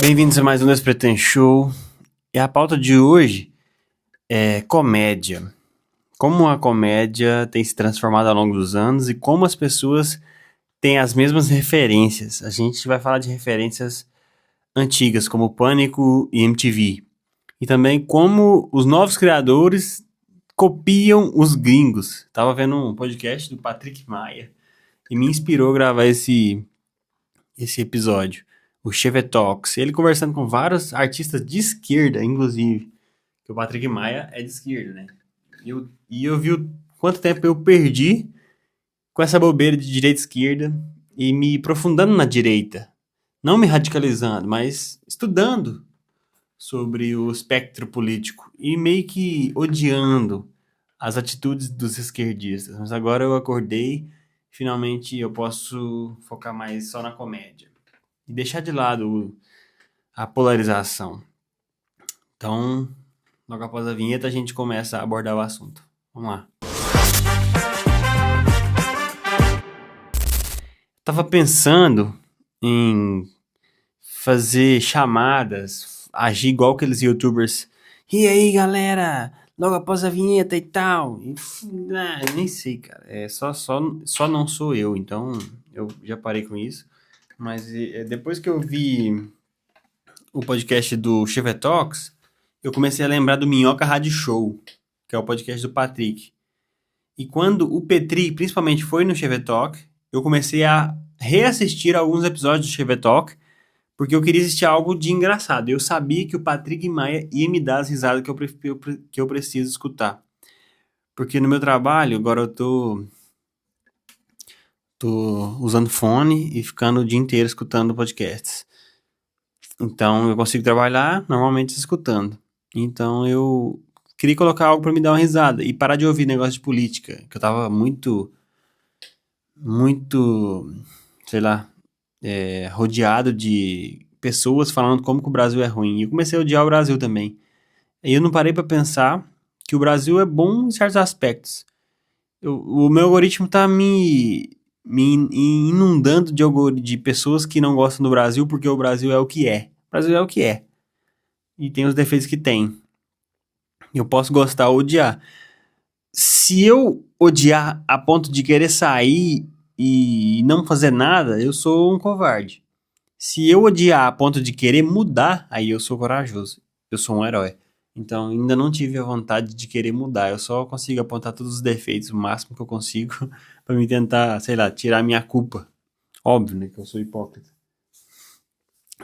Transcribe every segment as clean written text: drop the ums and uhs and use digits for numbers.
Bem-vindos a mais um Despreten Show. E a pauta de hoje é comédia. Como a comédia tem se transformado ao longo dos anos e como as pessoas têm as mesmas referências. A gente vai falar de referências antigas, como Pânico e MTV. E também como os novos criadores copiam os gringos. Tava vendo um podcast do Patrick Maia e me inspirou a gravar esse episódio. O Chevy Talks, ele conversando com vários artistas de esquerda, inclusive, que o Patrick Maia é de esquerda, né? E eu vi o quanto tempo eu perdi com essa bobeira de direita e esquerda e me aprofundando na direita. Não me radicalizando, mas estudando sobre o espectro político e meio que odiando as atitudes dos esquerdistas. Mas agora eu acordei, finalmente eu posso focar mais só na comédia. E deixar de lado a polarização. Então, logo após a vinheta, a gente começa a abordar o assunto. Vamos lá. Tava pensando em fazer chamadas, agir igual aqueles youtubers. E aí, galera? Logo após a vinheta e tal. Nem sei, cara. Só não sou eu, então eu já parei com isso. Mas depois que eu vi o podcast do Chevy Talks, eu comecei a lembrar do Minhoca Rádio Show, que é o podcast do Patrick. E quando o Petri, principalmente, foi no Chevy Talk, eu comecei a reassistir alguns episódios do Chevy Talk, porque eu queria assistir algo de engraçado. Eu sabia que o Patrick Maia ia me dar as risadas que eu preciso escutar. Porque no meu trabalho, agora eu tô usando fone e ficando o dia inteiro escutando podcasts. Então eu consigo trabalhar normalmente escutando. Então eu queria colocar algo pra me dar uma risada e parar de ouvir negócio de política, que eu tava muito, sei lá, rodeado de pessoas falando como que o Brasil é ruim. E eu comecei a odiar o Brasil também. E eu não parei pra pensar que o Brasil é bom em certos aspectos. O meu algoritmo tá me inundando de pessoas que não gostam do Brasil porque o Brasil é o que é. O Brasil é o que é. E tem os defeitos que tem. Eu posso gostar ou odiar. Se eu odiar a ponto de querer sair e não fazer nada, eu sou um covarde. Se eu odiar a ponto de querer mudar, aí eu sou corajoso. Eu sou um herói. Então, ainda não tive a vontade de querer mudar. Eu só consigo apontar todos os defeitos, o máximo que eu consigo, pra me tentar, sei lá, tirar minha culpa. Óbvio, né, que eu sou hipócrita.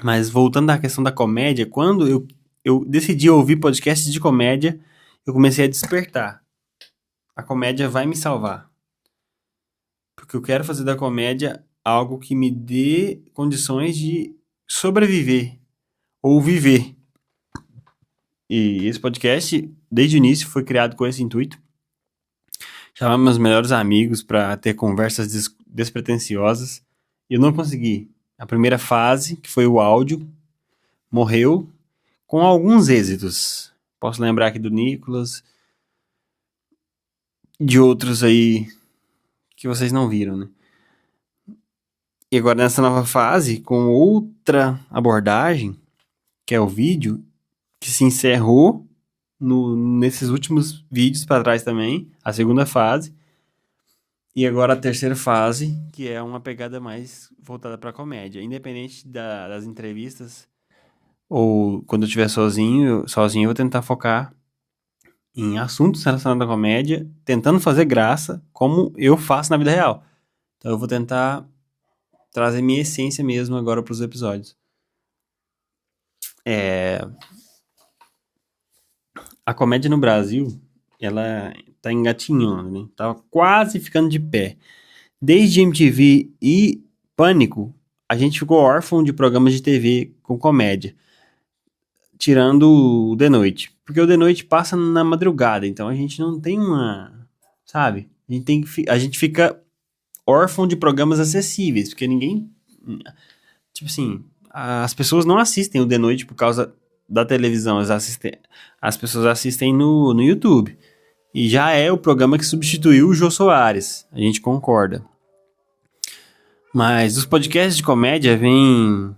Mas voltando à questão da comédia, quando eu decidi ouvir podcasts de comédia, eu comecei a despertar. A comédia vai me salvar. Porque eu quero fazer da comédia algo que me dê condições de sobreviver ou viver. E esse podcast, desde o início, foi criado com esse intuito. Chamar meus melhores amigos para ter conversas despretensiosas. E eu não consegui. A primeira fase, que foi o áudio, morreu com alguns êxitos. Posso lembrar aqui do Nicolas, de outros aí que vocês não viram, né? E agora nessa nova fase, com outra abordagem, que é o vídeo, que se encerrou nesses últimos vídeos para trás também, a segunda fase, e agora a terceira fase, que é uma pegada mais voltada para comédia. Independente das entrevistas, ou quando eu estiver sozinho eu vou tentar focar em assuntos relacionados à comédia, tentando fazer graça, como eu faço na vida real. Então eu vou tentar trazer minha essência mesmo agora para os episódios. A comédia no Brasil, ela tá engatinhando, né? Tá quase ficando de pé. Desde MTV e Pânico, a gente ficou órfão de programas de TV com comédia. Tirando o The Noite. Porque o The Noite passa na madrugada, então a gente não tem uma... Sabe? A gente fica órfão de programas acessíveis, porque ninguém... Tipo assim, as pessoas não assistem o The Noite por causa da televisão, as pessoas assistem no YouTube. E já é o programa que substituiu o Jô Soares, a gente concorda. Mas os podcasts de comédia vêm.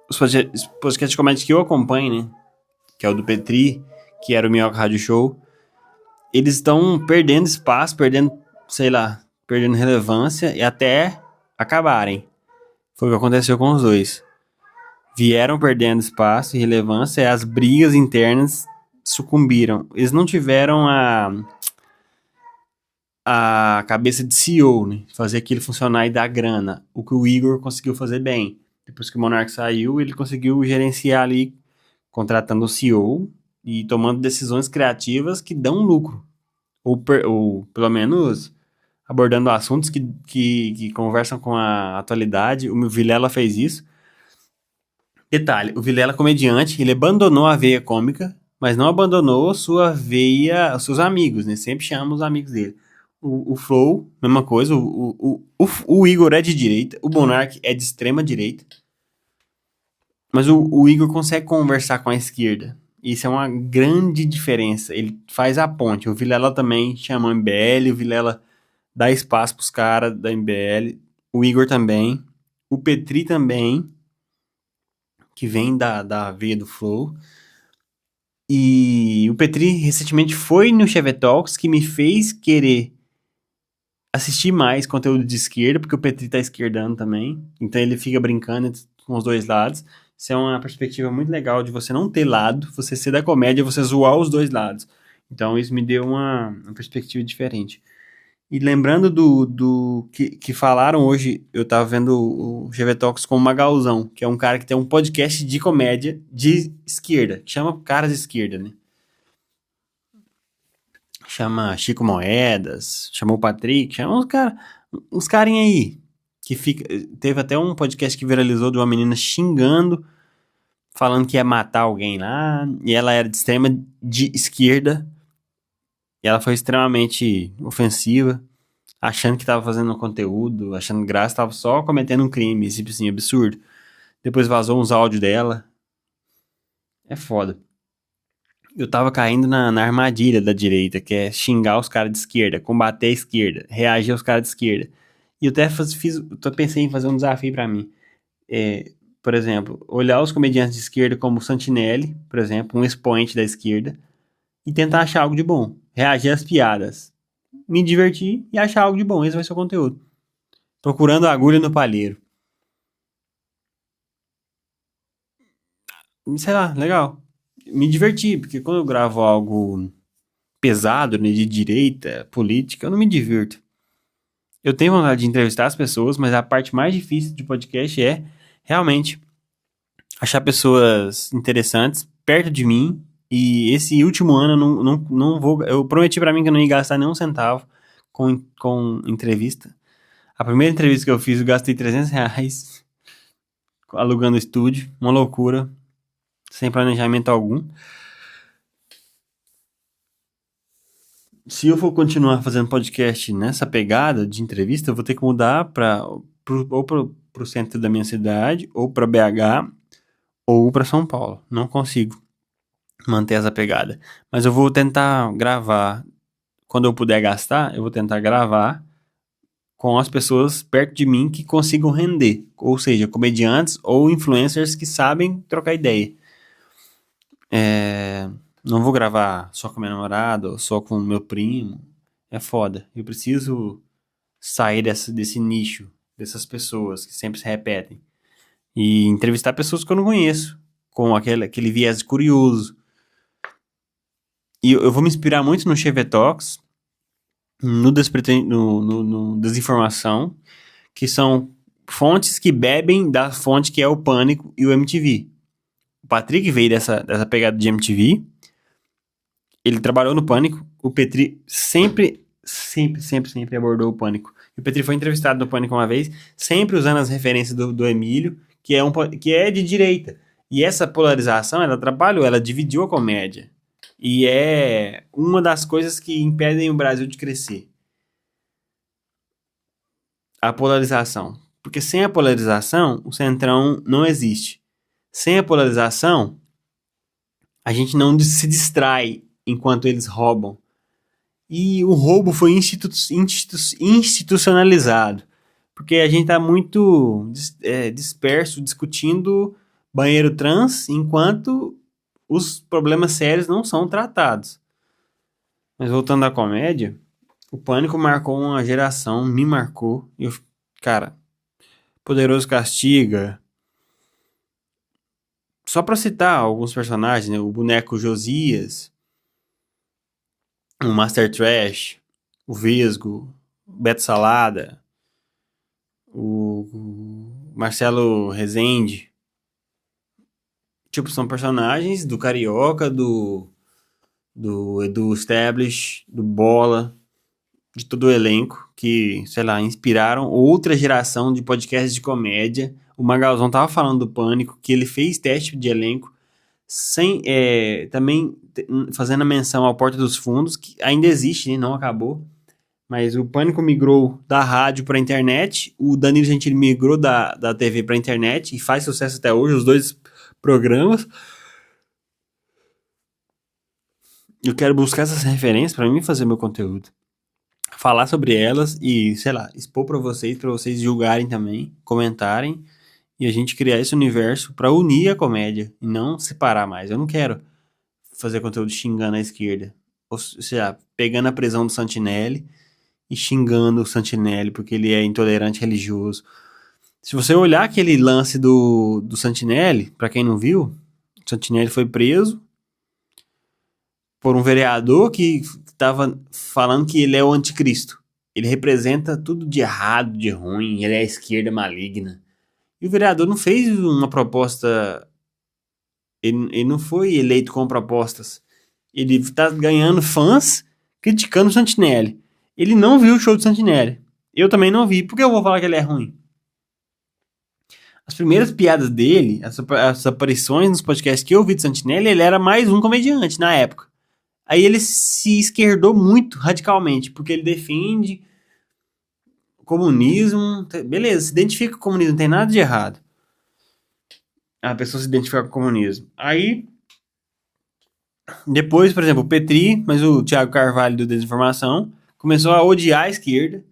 Os podcasts de comédia que eu acompanho, né? Que é o do Petri, que era o Minhoca Rádio Show. Eles estão perdendo espaço, perdendo, sei lá, perdendo relevância e até acabarem. Foi o que aconteceu com os dois. Vieram perdendo espaço e relevância e as brigas internas sucumbiram. Eles não tiveram a cabeça de CEO, né? Fazer aquilo funcionar e dar grana. O que o Igor conseguiu fazer bem. Depois que o Monark saiu, ele conseguiu gerenciar ali, contratando o CEO e tomando decisões criativas que dão lucro. Ou pelo menos abordando assuntos que conversam com a atualidade. O Vilela fez isso. Detalhe, o Vilela, comediante, ele abandonou a veia cômica, mas não abandonou sua veia, os seus amigos, né? Sempre chama os amigos dele. O Flow, mesma coisa. O Igor é de direita, o Monark é de extrema direita, mas o Igor consegue conversar com a esquerda. Isso é uma grande diferença. Ele faz a ponte. O Vilela também chama o MBL, o Vilela dá espaço pros caras da MBL, o Igor também, o Petri também, que vem da veia do Flow. E o Petri recentemente foi no Chevy Talks, que me fez querer assistir mais conteúdo de esquerda, porque o Petri tá esquerdando também. Então ele fica brincando com os dois lados. Isso é uma perspectiva muito legal de você não ter lado, você ser da comédia, você zoar os dois lados. Então isso me deu uma perspectiva diferente. E lembrando do que falaram hoje, eu tava vendo o GV Talks com o Magalzão, que é um cara que tem um podcast de comédia de esquerda, que chama Caras de Esquerda, né? Chama Chico Moedas, chamou o Patrick, chama uns carinha aí. Que fica, teve até um podcast que viralizou de uma menina xingando, falando que ia matar alguém lá, e ela era de extrema de esquerda, e ela foi extremamente ofensiva, achando que tava fazendo um conteúdo, achando graça, tava só cometendo um crime, tipo assim, absurdo. Depois vazou uns áudios dela. É foda. Eu tava caindo na armadilha da direita, que é xingar os caras de esquerda, combater a esquerda, reagir aos caras de esquerda. E eu até pensei em fazer um desafio pra mim. É, por exemplo, olhar os comediantes de esquerda como o Santinelli, por exemplo, um expoente da esquerda, e tentar achar algo de bom. Reagir às piadas. Me divertir e achar algo de bom. Esse vai ser o conteúdo. Procurando a agulha no palheiro. Sei lá, legal. Me diverti, porque quando eu gravo algo pesado, né, de direita, política, eu não me divirto. Eu tenho vontade de entrevistar as pessoas, mas a parte mais difícil de podcast é realmente achar pessoas interessantes perto de mim. E esse último ano eu não vou. Eu prometi pra mim que eu não ia gastar nenhum centavo com entrevista. A primeira entrevista que eu fiz, eu gastei R$ 300 alugando o estúdio, uma loucura, sem planejamento algum. Se eu for continuar fazendo podcast nessa pegada de entrevista, eu vou ter que mudar ou pro centro da minha cidade, ou para BH, ou para São Paulo. Não consigo manter essa pegada. Mas eu vou tentar gravar. Quando eu puder gastar, eu vou tentar gravar com as pessoas perto de mim que consigam render. Ou seja, comediantes ou influencers que sabem trocar ideia. Não vou gravar só com minha namorada ou só com meu primo. É foda. Eu preciso sair desse nicho, dessas pessoas que sempre se repetem. E entrevistar pessoas que eu não conheço, com aquele viés curioso. E eu vou me inspirar muito no Chevy Talks, no Desinformação, que são fontes que bebem da fonte que é o Pânico e o MTV. O Patrick veio dessa pegada de MTV, ele trabalhou no Pânico, o Petri sempre abordou o Pânico. E o Petri foi entrevistado no Pânico uma vez, sempre usando as referências do Emílio, que é de direita. E essa polarização, ela atrapalhou, ela dividiu a comédia. E é uma das coisas que impedem o Brasil de crescer. A polarização. Porque sem a polarização, o Centrão não existe. Sem a polarização, a gente não se distrai enquanto eles roubam. e o roubo foi institucionalizado. Porque a gente tá muito disperso discutindo banheiro trans, enquanto os problemas sérios não são tratados. Mas voltando à comédia, o Pânico marcou uma geração, me marcou. Cara, Poderoso Castiga. Só pra citar alguns personagens, né? O boneco Josias, o Master Trash, o Vesgo, o Beto Salada, o Marcelo Rezende. Tipo, são personagens do Carioca, do Edu Stablish, do Bola, de todo o elenco, que, sei lá, inspiraram outra geração de podcasts de comédia. O Magalzão tava falando do Pânico, que ele fez teste de elenco, sem também fazendo a menção ao Porta dos Fundos, que ainda existe, né? Não acabou. Mas o Pânico migrou da rádio para a internet, o Danilo Gentili migrou da TV para a internet e faz sucesso até hoje, os dois programas. Eu quero buscar essas referências para mim fazer meu conteúdo. Falar sobre elas e, sei lá, expor para vocês julgarem também, comentarem e a gente criar esse universo para unir a comédia e não separar mais. Eu não quero fazer conteúdo xingando a esquerda. Ou seja, pegando a prisão do Santinelli e xingando o Santinelli porque ele é intolerante religioso. Se você olhar aquele lance do Santinelli, para quem não viu, o Santinelli foi preso por um vereador que estava falando que ele é o anticristo. Ele representa tudo de errado, de ruim, ele é a esquerda maligna. E o vereador não fez uma proposta. Ele não foi eleito com propostas. Ele está ganhando fãs criticando o Santinelli. Ele não viu o show do Santinelli. Eu também não vi. Por que eu vou falar que ele é ruim? As primeiras piadas dele, as aparições nos podcasts que eu vi de Santinelli, ele era mais um comediante na época. Aí ele se esquerdou muito radicalmente, porque ele defende o comunismo. Beleza, se identifica com o comunismo, não tem nada de errado. A pessoa se identifica com o comunismo. Aí, depois, por exemplo, o Petri, mas o Thiago Carvalho do Desinformação, começou a odiar a esquerda,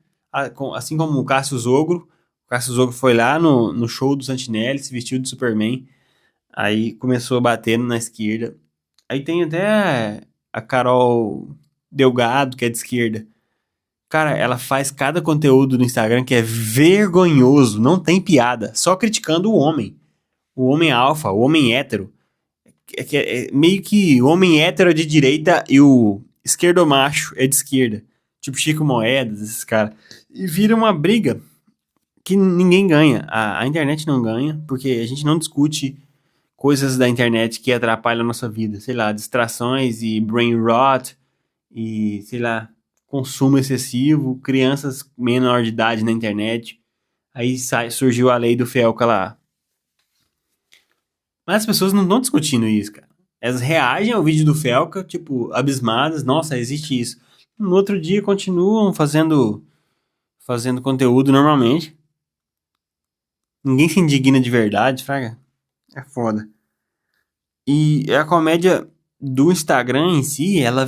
assim como o Cássio Zogro. O Cássio Zogro foi lá no show do Santinelli, se vestiu de Superman. Aí começou a bater na esquerda. Aí tem até a Carol Delgado, que é de esquerda. Cara, ela faz cada conteúdo no Instagram que é vergonhoso, não tem piada, só criticando o homem alfa, o homem hétero. É meio que o homem hétero é de direita e o esquerdomacho é de esquerda. Tipo Chico Moedas, esses caras. E vira uma briga que ninguém ganha. A internet não ganha, porque a gente não discute coisas da internet que atrapalham a nossa vida. Sei lá, distrações e brain rot e, sei lá, consumo excessivo, crianças menor de idade na internet. Aí surgiu a lei do Felca lá. Mas as pessoas não estão discutindo isso, cara. Elas reagem ao vídeo do Felca, tipo, abismadas. Nossa, existe isso. No outro dia continuam fazendo conteúdo normalmente. Ninguém se indigna de verdade, fraga. É foda. E a comédia do Instagram em si, ela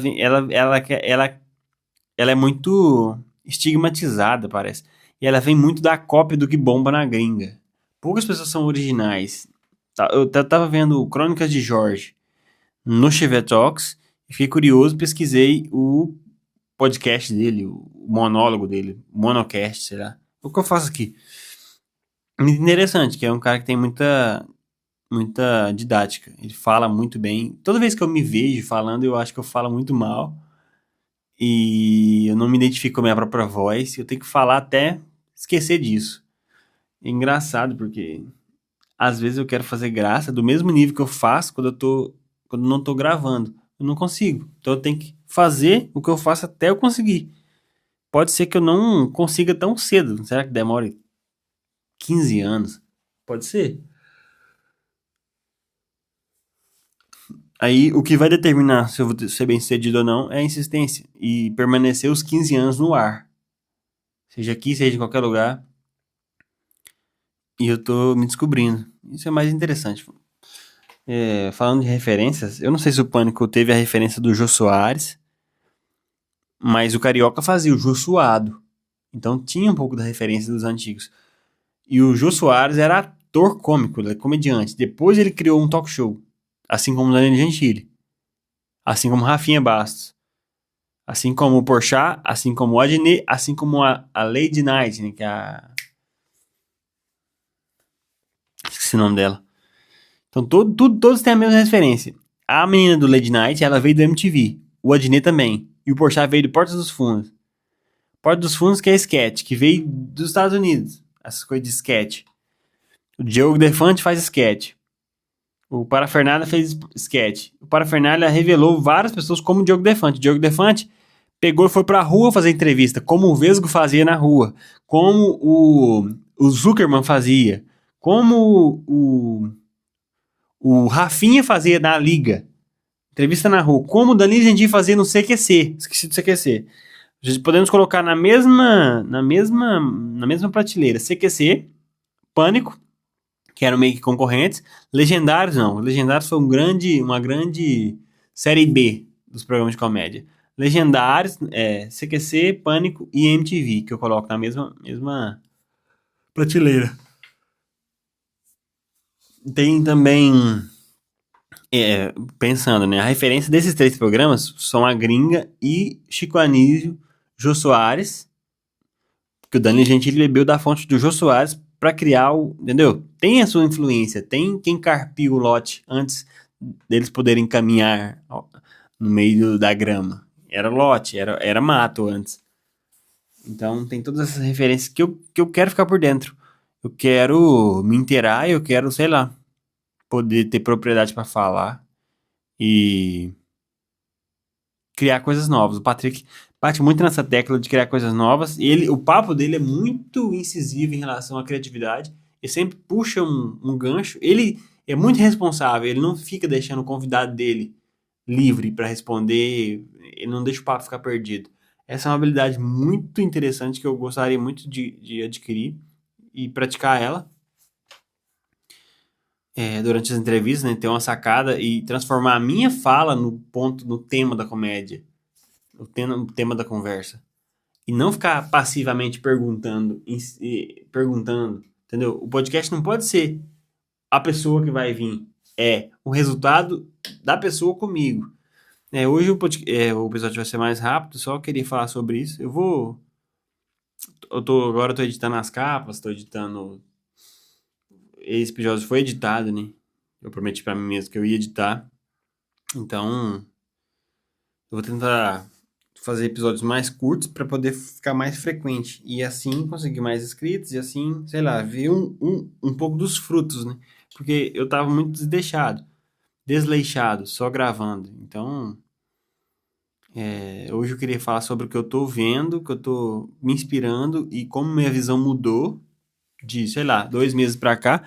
é muito estigmatizada, parece. E ela vem muito da cópia do que bomba na gringa. Poucas pessoas são originais. Eu tava vendo Crônicas de Jorge no Chevette Talks e fiquei curioso, pesquisei o podcast dele, o monólogo dele, o monocast, sei lá. O que eu faço aqui? Muito interessante, que é um cara que tem muita didática. Ele fala muito bem. Toda vez que eu me vejo falando, eu acho que eu falo muito mal. E eu não me identifico com a minha própria voz. Eu tenho que falar até esquecer disso. É engraçado, porque às vezes eu quero fazer graça do mesmo nível que eu faço quando não tô gravando. Eu não consigo. Então eu tenho que fazer o que eu faço até eu conseguir. Pode ser que eu não consiga tão cedo. Será que demore 15 anos? Pode ser. Aí o que vai determinar se eu vou ser bem sucedido ou não é a insistência e permanecer os 15 anos no ar. Seja aqui, seja em qualquer lugar. E eu tô me descobrindo. Isso é mais interessante. Falando de referências, eu não sei se o Pânico teve a referência do Jô Soares, Mas o Carioca fazia o Jô Suado. Então tinha um pouco da referência dos antigos. E o Jô Soares era ator cômico, ele é comediante. Depois ele criou um talk show. Assim como o Danilo Gentili. Assim como Rafinha Bastos. Assim como o Porchat, assim como o Adnet, assim como a Lady Night, né, que é a... Esqueci o nome dela. Então todos têm a mesma referência. A menina do Lady Night, ela veio do MTV. O Adnet também. E o Porchat veio do Porta dos Fundos. Porta dos Fundos que é sketch, que veio dos Estados Unidos. Essas coisas de sketch. O Diogo Defante faz sketch. O Parafernália fez sketch. O Parafernália revelou várias pessoas como o Diogo Defante. O Diogo Defante pegou e foi pra rua fazer entrevista, como o Vesgo fazia na rua, como o Zuckerman fazia, como o Rafinha fazia na Liga. Entrevista na rua. Como o Danilo Gentili fazia no CQC. Esqueci do CQC. Podemos colocar na mesma prateleira. CQC, Pânico, que eram meio que concorrentes. Legendários, não. Legendários foi uma grande série B dos programas de comédia. Legendários, CQC, Pânico e MTV, que eu coloco na mesma prateleira. Tem também, pensando, né? A referência desses três programas são a Gringa e Chico Anísio, Jô Soares, que o Danilo Gentili bebeu da fonte do Jô Soares para criar o. Entendeu? Tem a sua influência, tem quem carpiu o lote antes deles poderem caminhar no meio da grama. Era lote, era mato antes. Então tem todas essas referências que eu quero ficar por dentro. Eu quero me inteirar, eu quero, sei lá, poder ter propriedade para falar e criar coisas novas. O Patrick bate muito nessa tecla de criar coisas novas. E o papo dele é muito incisivo em relação à criatividade. Ele sempre puxa um gancho. Ele é muito responsável. Ele não fica deixando o convidado dele livre para responder. Ele não deixa o papo ficar perdido. Essa é uma habilidade muito interessante que eu gostaria muito de adquirir e praticar ela durante as entrevistas, né? Ter uma sacada e transformar a minha fala no tema da comédia, o tema da conversa. E não ficar passivamente perguntando, entendeu? O podcast não pode ser a pessoa que vai vir, é o resultado da pessoa comigo. Hoje o episódio vai ser mais rápido, só queria falar sobre isso. Agora eu tô editando as capas, tô editando. Esse episódio foi editado, né? Eu prometi pra mim mesmo que eu ia editar. Então, eu vou tentar fazer episódios mais curtos para poder ficar mais frequente e assim conseguir mais inscritos e assim, sei lá, ver um pouco dos frutos, né? Porque eu tava muito desleixado, só gravando. Então, hoje eu queria falar sobre o que eu tô vendo, o que eu tô me inspirando e como minha visão mudou de, sei lá, 2 meses pra cá.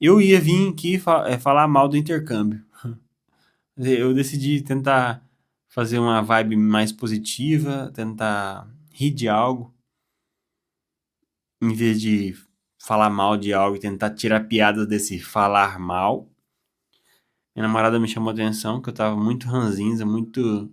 Eu ia vir aqui falar mal do intercâmbio. Eu decidi tentar fazer uma vibe mais positiva, tentar rir de algo, em vez de falar mal de algo e tentar tirar piadas desse falar mal. Minha namorada me chamou a atenção que eu tava muito ranzinza, muito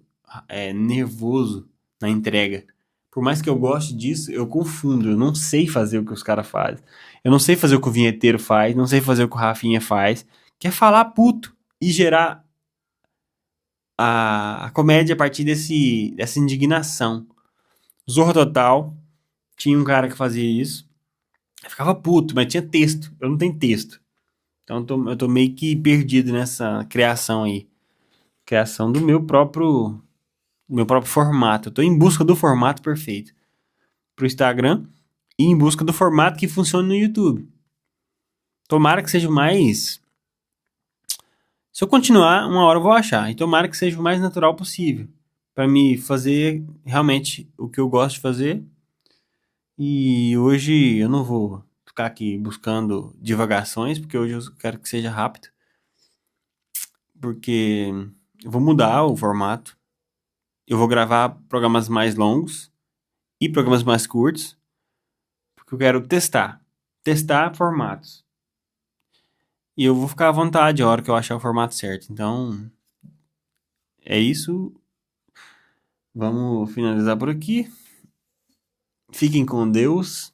nervoso na entrega. Por mais que eu goste disso, eu confundo, eu não sei fazer o que os caras fazem. Eu não sei fazer o que o vinheteiro faz, não sei fazer o que o Rafinha faz, que é falar puto e gerar a comédia a partir dessa indignação. Zorra Total, tinha um cara que fazia isso. Eu ficava puto, mas tinha texto. Eu não tenho texto. Então eu tô meio que perdido nessa criação aí. Criação do meu próprio formato. Eu tô em busca do formato perfeito pro Instagram e em busca do formato que funcione no YouTube. Tomara que seja o mais. Se eu continuar, uma hora eu vou achar. E tomara que seja o mais natural possível. Pra me fazer realmente o que eu gosto de fazer. E hoje eu não vou ficar aqui buscando divagações, porque hoje eu quero que seja rápido. Porque eu vou mudar o formato. Eu vou gravar programas mais longos e programas mais curtos, porque eu quero testar formatos. E eu vou ficar à vontade a hora que eu achar o formato certo. Então, é isso. Vamos finalizar por aqui. Fiquem com Deus.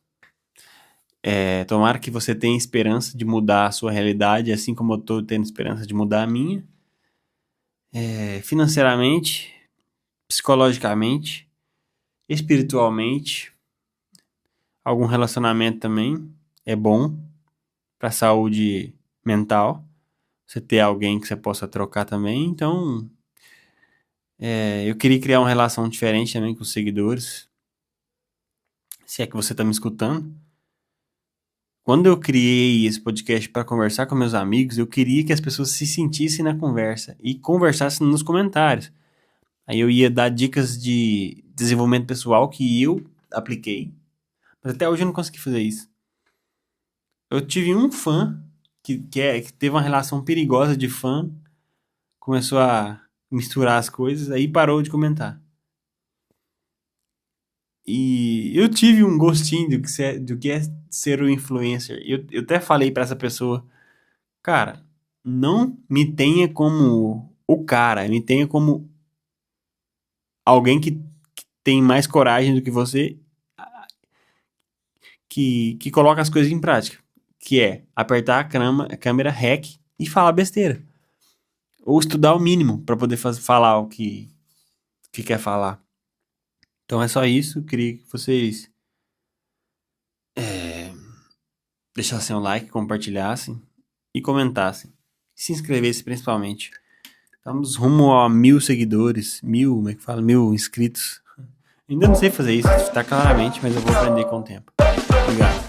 Tomara que você tenha esperança de mudar a sua realidade, assim como eu estou tendo esperança de mudar a minha. Financeiramente, psicologicamente, espiritualmente, algum relacionamento também é bom para a saúde mental. Você ter alguém que você possa trocar também. Então, eu queria criar uma relação diferente também com os seguidores. Se é que você está me escutando. Quando eu criei esse podcast para conversar com meus amigos, eu queria que as pessoas se sentissem na conversa e conversassem nos comentários. Aí eu ia dar dicas de desenvolvimento pessoal que eu apliquei, mas até hoje eu não consegui fazer isso. Eu tive um fã que teve uma relação perigosa de fã, começou a misturar as coisas, aí parou de comentar. E eu tive um gostinho do que é ser o influencer. Eu até falei para essa pessoa, cara, não me tenha como o cara, me tenha como alguém que tem mais coragem do que você, que coloca as coisas em prática. Que é apertar a câmera REC e falar besteira. Ou estudar o mínimo para poder falar o que quer falar. Então é só isso. Queria que vocês deixassem o like, compartilhassem e comentassem. Se inscrevessem principalmente. Estamos rumo a 1.000 seguidores. 1.000, como é que fala? 1.000 inscritos. Ainda não sei fazer isso, tá claramente, mas eu vou aprender com o tempo. Obrigado.